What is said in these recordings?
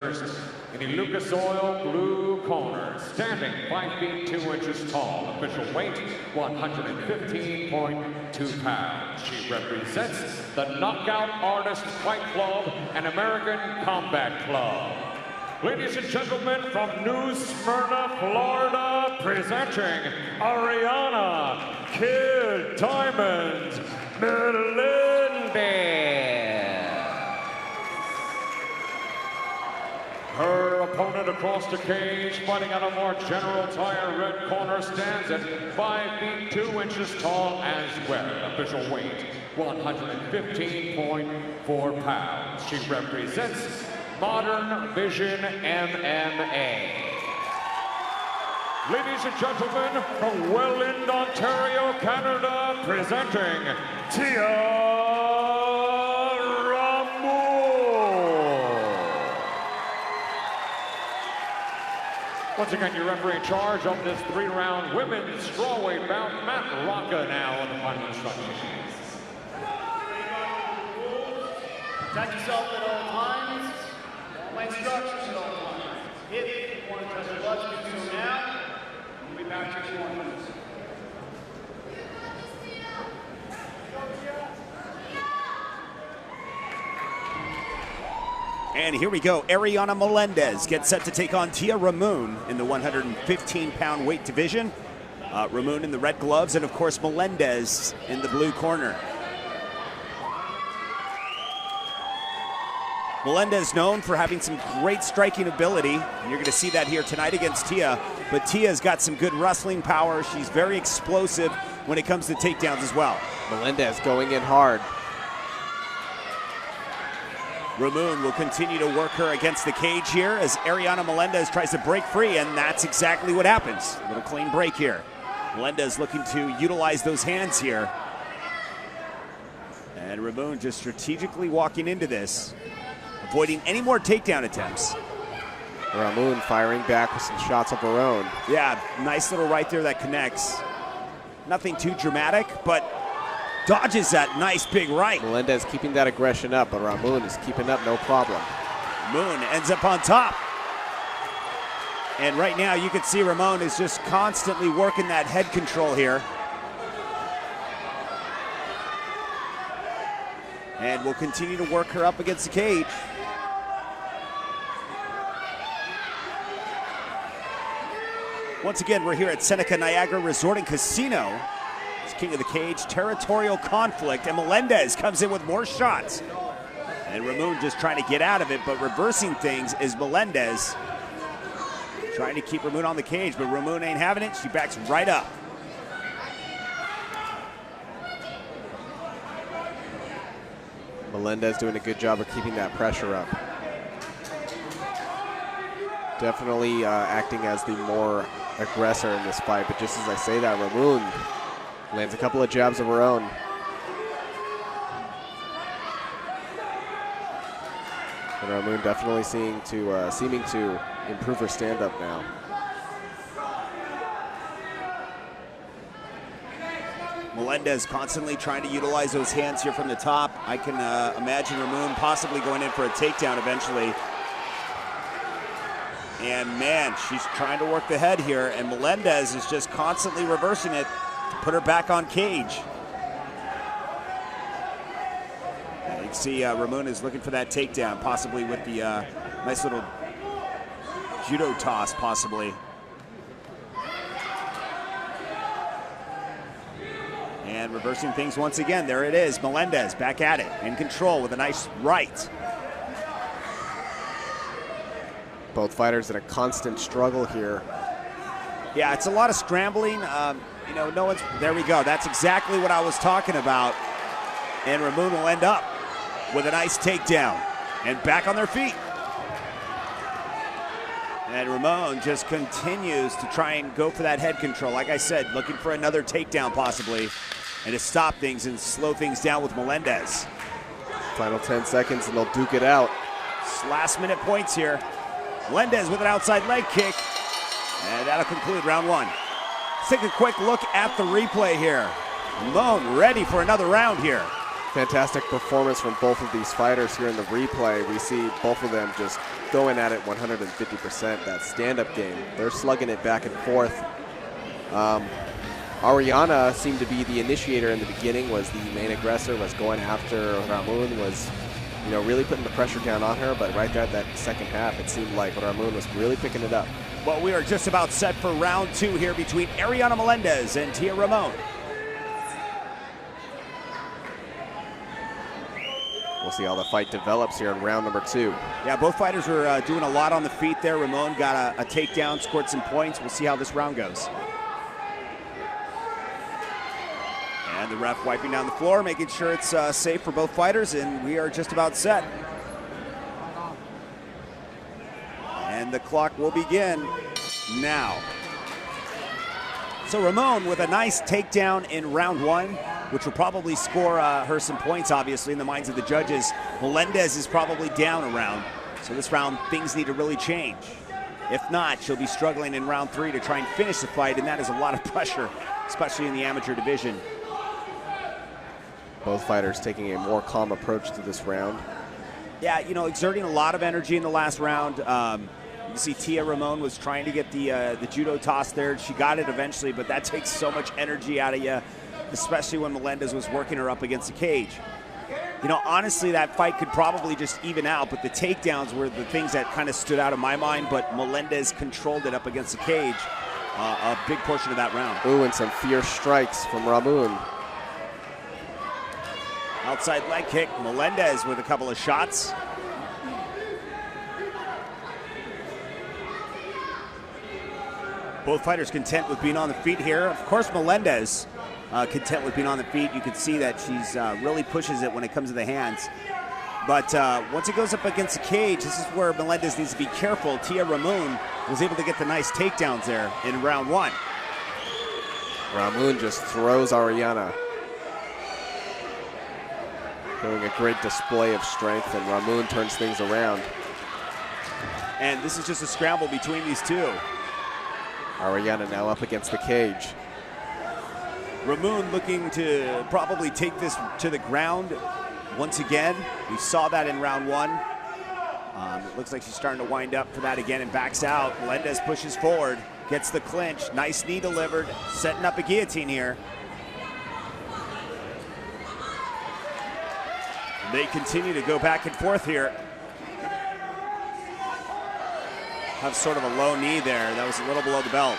In the Lucas Oil blue corner, standing 5 feet 2 inches tall, official weight 115.2 pounds. She represents the Knockout Artist Fight Club and American Combat Club. Ladies and gentlemen, from New Smyrna, Florida, presenting Ariana Kid Diamond Melendez. Her opponent across the cage, fighting out a more general tire red corner, stands at 5 feet 2 inches tall as well. Official weight 115.4 pounds. She represents Modern Vision MMA. Ladies and gentlemen, from Welland, Ontario, Canada, presenting Tia. Once again, your referee in charge of this 3-round women's strawweight bout, Matt Rocca, now on the final instructions. Protect yourself at all times. My instructions at all times. If you want to touch the blood, you can do so now. We'll be back to 1 minute. And here we go. Ariana Melendez gets set to take on Tia Ramon in the 115-pound weight division. Ramon in the red gloves, and of course Melendez in the blue corner. Melendez known for having some great striking ability, and you're going to see that here tonight against Tia. But Tia's got some good wrestling power. She's very explosive when it comes to takedowns as well. Melendez going in hard. Ramon will continue to work her against the cage here as Ariana Melendez tries to break free, and that's exactly what happens. A little clean break here. Melendez looking to utilize those hands here. And Ramon just strategically walking into this, avoiding any more takedown attempts. Ramon firing back with some shots of her own. Yeah, nice little right there that connects. Nothing too dramatic, but dodges that nice big right. Melendez keeping that aggression up, but Ramon is keeping up no problem. Moon ends up on top. And right now you can see Ramon is just constantly working that head control here. And will continue to work her up against the cage. Once again, we're here at Seneca Niagara Resort and Casino. King of the cage, territorial conflict, and Melendez comes in with more shots. And Ramon just trying to get out of it, but reversing things is Melendez. Trying to keep Ramon on the cage, but Ramon ain't having it. She backs right up. Melendez doing a good job of keeping that pressure up. Definitely acting as the more aggressor in this fight, but just as I say that, Ramon lands a couple of jabs of her own. And Ramon definitely seeming to improve her stand-up now. Melendez constantly trying to utilize those hands here from the top. I can imagine Ramon possibly going in for a takedown eventually. And man, she's trying to work the head here, and Melendez is just constantly reversing it. Put her back on cage. And you can see Ramon is looking for that takedown, possibly with the nice little judo toss, possibly. And reversing things once again. There it is, Melendez back at it, in control with a nice right. Both fighters in a constant struggle here. Yeah, it's a lot of scrambling. You know, no one's, there we go. That's exactly what I was talking about. And Ramon will end up with a nice takedown and back on their feet. And Ramon just continues to try and go for that head control. Like I said, looking for another takedown possibly, and to stop things and slow things down with Melendez. Final 10 seconds and they'll duke it out. It's last minute points here. Melendez with an outside leg kick. And that'll conclude round 1. Let's take a quick look at the replay here. Ramon ready for another round here. Fantastic performance from both of these fighters here in the replay. We see both of them just going at it 150%. That stand-up game, they're slugging it back and forth. Ariana seemed to be the initiator in the beginning, was the main aggressor, was going after Ramon, was really putting the pressure down on her, but right there at that second half, it seemed like Ramon was really picking it up. Well, we are just about set for round 2 here between Ariana Melendez and Tia Ramon. We'll see how the fight develops here in round number 2. Yeah, both fighters were doing a lot on the feet there. Ramon got a takedown, scored some points. We'll see how this round goes. And the ref wiping down the floor, making sure it's safe for both fighters, and we are just about set. And the clock will begin now. So Ramon with a nice takedown in round 1, which will probably score her some points, obviously, in the minds of the judges. Melendez is probably down a round, so this round things need to really change. If not, she'll be struggling in round 3 to try and finish the fight, and that is a lot of pressure, especially in the amateur division. Both fighters taking a more calm approach to this round. Yeah, exerting a lot of energy in the last round. You can see Tia Ramon was trying to get the judo toss there. She got it eventually, but that takes so much energy out of you, especially when Melendez was working her up against the cage. Honestly, that fight could probably just even out, but the takedowns were the things that kind of stood out in my mind, but Melendez controlled it up against the cage a big portion of that round. Ooh, and some fierce strikes from Ramon. Outside leg kick, Melendez with a couple of shots. Both fighters content with being on the feet here. Of course, Melendez content with being on the feet. You can see that she's really pushes it when it comes to the hands. But once it goes up against the cage, this is where Melendez needs to be careful. Tia Ramon was able to get the nice takedowns there in round 1. Ramon just throws Ariana. Showing a great display of strength, and Ramon turns things around. And this is just a scramble between these two. Ariana now up against the cage. Ramon looking to probably take this to the ground once again. We saw that in round 1. It looks like she's starting to wind up for that again and backs out. Melendez pushes forward, gets the clinch. Nice knee delivered, setting up a guillotine here. They continue to go back and forth here. Have sort of a low knee there. That was a little below the belt.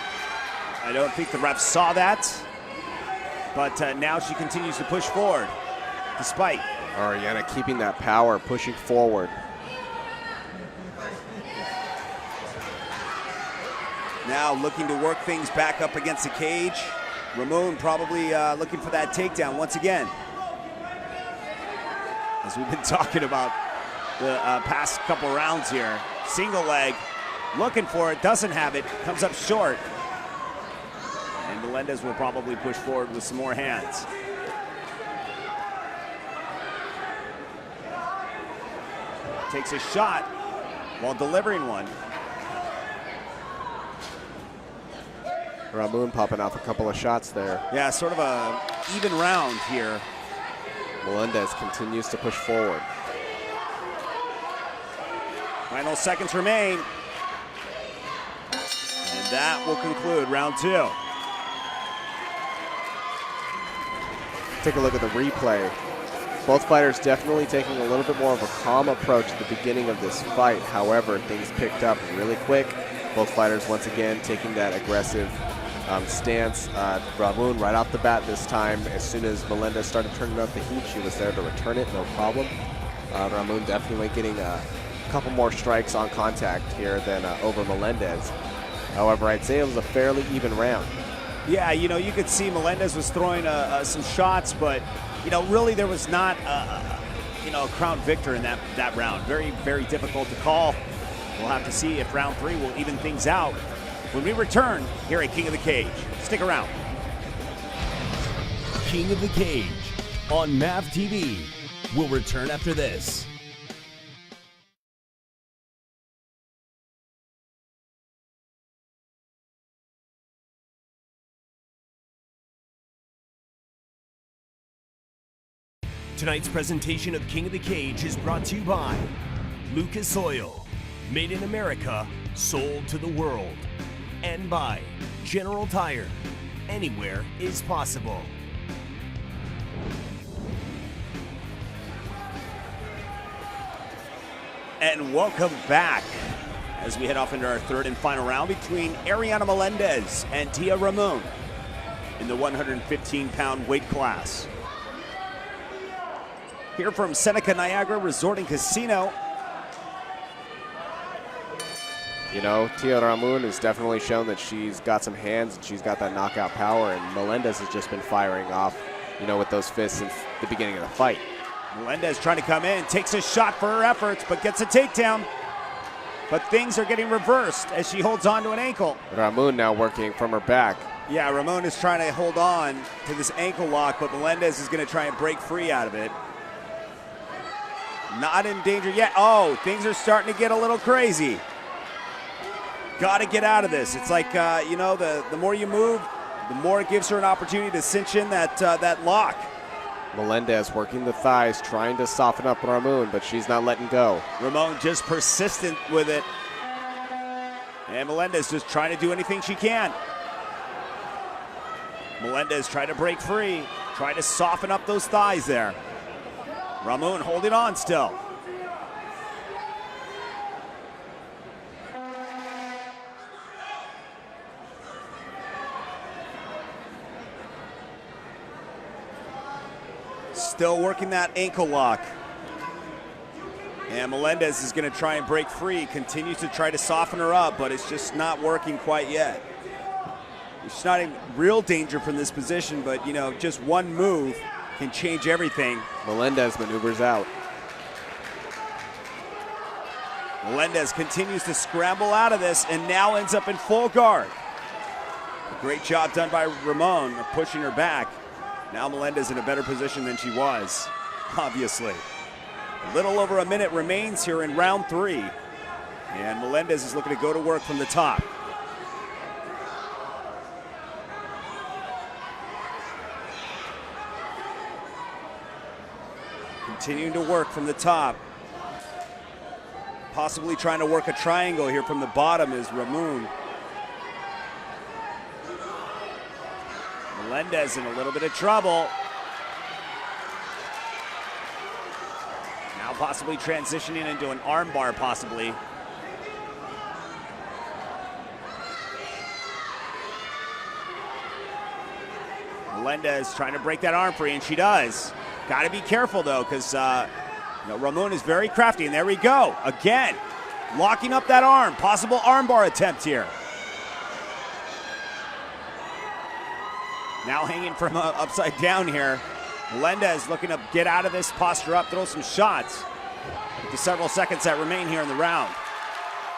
I don't think the ref saw that, but now she continues to push forward, despite. Ariana keeping that power, pushing forward. Now looking to work things back up against the cage. Ramon probably looking for that takedown once again. As we've been talking about the past couple rounds here. Single leg, looking for it, doesn't have it, comes up short. And Melendez will probably push forward with some more hands. Takes a shot while delivering one. Ramon popping off a couple of shots there. Yeah, sort of a even round here. Melendez continues to push forward. Final seconds remain. And that will conclude round 2. Take a look at the replay. Both fighters definitely taking a little bit more of a calm approach at the beginning of this fight. However, things picked up really quick. Both fighters once again taking that aggressive stance. Ramon right off the bat this time, as soon as Melendez started turning up the heat, she was there to return it, no problem. Ramon definitely getting a couple more strikes on contact here than over Melendez. However, I'd say it was a fairly even round. Yeah, you could see Melendez was throwing some shots, but really there was not a crown victor in that round. Very, very difficult to call. We'll have to see if round 3 will even things out when we return here at King of the Cage. Stick around. King of the Cage on MAV TV. We'll return after this. Tonight's presentation of King of the Cage is brought to you by Lucas Oil, made in America, sold to the world, and by General Tire. Anywhere is possible. And welcome back as we head off into our third and final round between Ariana Melendez and Tia Ramon in the 115-pound weight class. Here from Seneca Niagara Resort and Casino. You know, Tia Ramon has definitely shown that she's got some hands and she's got that knockout power, and Melendez has just been firing off, you know, with those fists since the beginning of the fight. Melendez trying to come in, takes a shot for her efforts, but gets a takedown. But things are getting reversed as she holds on to an ankle. Ramon now working from her back. Yeah, Ramon is trying to hold on to this ankle lock, but Melendez is going to try and break free out of it. Not in danger yet. Oh, things are starting to get a little crazy. Got to get out of this. It's like, you know, the more you move, the more it gives her an opportunity to cinch in that lock. Melendez working the thighs, trying to soften up Ramon, but she's not letting go. Ramon just persistent with it. And Melendez just trying to do anything she can. Melendez trying to break free, trying to soften up those thighs there. Ramon holding on still. Still working that ankle lock. And Melendez is going to try and break free, continues to try to soften her up, but it's just not working quite yet. She's not in real danger from this position, but, you know, just one move can change everything. Melendez maneuvers out. Melendez continues to scramble out of this and now ends up in full guard. A great job done by Ramon, pushing her back. Now Melendez in a better position than she was, obviously. A little over a minute remains here in round 3. And Melendez is looking to go to work from the top. Continuing to work from the top. Possibly trying to work a triangle here from the bottom is Ramon. Melendez in a little bit of trouble. Now possibly transitioning into an armbar, possibly. Melendez trying to break that arm free, and she does. Got to be careful, though, because you know, Ramon is very crafty, and there we go. Again, locking up that arm. Possible armbar attempt here. Now hanging from upside down here. Melendez looking to get out of this, posture up, throw some shots with the several seconds that remain here in the round.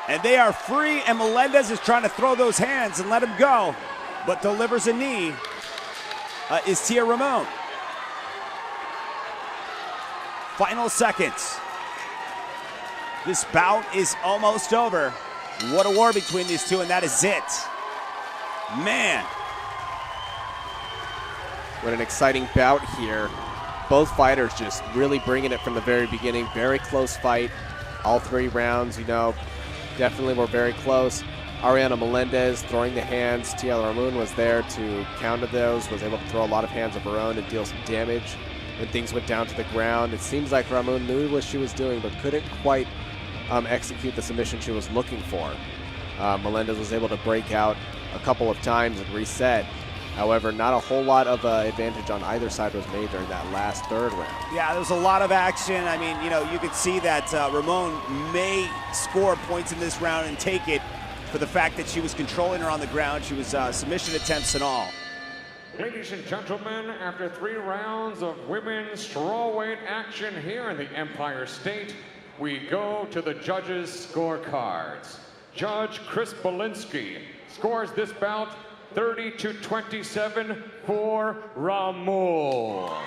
And they are free, and Melendez is trying to throw those hands and let him go, but delivers a knee is Tia Ramon. Final seconds. This bout is almost over. What a war between these two, and that is it. Man. What an exciting bout here. Both fighters just really bringing it from the very beginning. Very close fight. All 3 rounds, you know, definitely were very close. Ariana Melendez throwing the hands. Tia Ramon was there to counter those, was able to throw a lot of hands of her own and deal some damage. When things went down to the ground, it seems like Ramon knew what she was doing, but couldn't quite execute the submission she was looking for. Melendez was able to break out a couple of times and reset. However, not a whole lot of advantage on either side was made during that last 3rd round. Yeah, there was a lot of action. I mean, you know, you could see that Ramon may score points in this round and take it for the fact that she was controlling her on the ground. She was submission attempts and all. Ladies and gentlemen, after 3 rounds of women's strawweight action here in the Empire State, we go to the judges' scorecards. Judge Chris Belinsky scores this bout 30-27 for Ramon.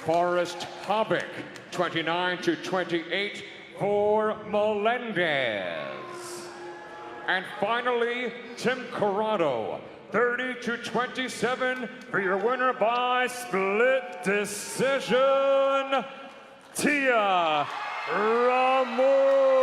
Forrest Hobick, 29-28 for Melendez. And finally, Tim Corrado, 30-27 for your winner by split decision, Tia Ramon.